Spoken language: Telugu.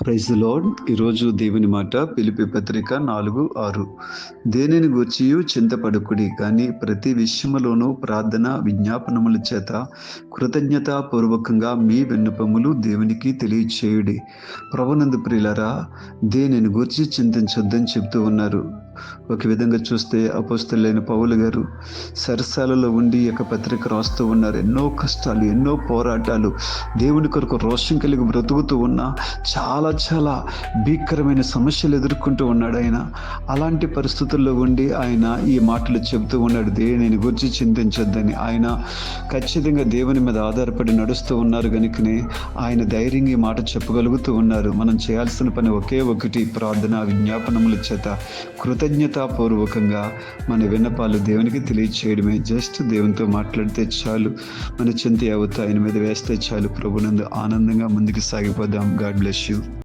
Praise the lord. ఈరోజు దేవుని మాట ఫిలిప్పీ పత్రిక 4:6. దేనిని గూర్చియు చింతపడకుడి, కానీ ప్రతి విషయములోనూ ప్రార్థన విజ్ఞాపనముల చేత కృతజ్ఞతాపూర్వకంగా మీ విన్నపములు దేవునికి తెలియచేయుడి. ప్రభునందు ప్రియులారా, దేనిని గూర్చి చింతించొద్దని చెప్తూ ఉన్నారు. ఒక విధంగా చూస్తే అపోస్తలుడైన పౌలు గారు సరసాలలో ఉండి ఈ యొక్క పత్రిక రాస్తూ ఉన్నారు. ఎన్నో కష్టాలు, ఎన్నో పోరాటాలు, దేవుని కొరకు రోషం కలిగి బ్రతుకుతూ ఉన్న చాలా భీకరమైన సమస్యలు ఎదుర్కొంటూ ఉన్నాడు ఆయన. అలాంటి పరిస్థితుల్లో ఉండి ఆయన ఈ మాటలు చెబుతూ ఉన్నాడు, దేనిని గురించి చింతించొద్దని. ఆయన ఖచ్చితంగా దేవుని మీద ఆధారపడి నడుస్తూ ఉన్నారు కనుకనే ఆయన ధైర్యంగా ఈ మాట చెప్పగలుగుతూ ఉన్నారు. మనం చేయాల్సిన పని ఒకే ఒకటి, ప్రార్థన విజ్ఞాపనముల చేత కృతజ్ఞతాపూర్వకంగా మన విన్నపాలు దేవునికి తెలియచేయడమే. జస్ట్ దేవునితో మాట్లాడితే చాలు, మన చింత యావత్తు ఆయన మీద వేస్తే చాలు. ప్రభునందు ఆనందంగా ముందుకు సాగిపోదాం. God bless you.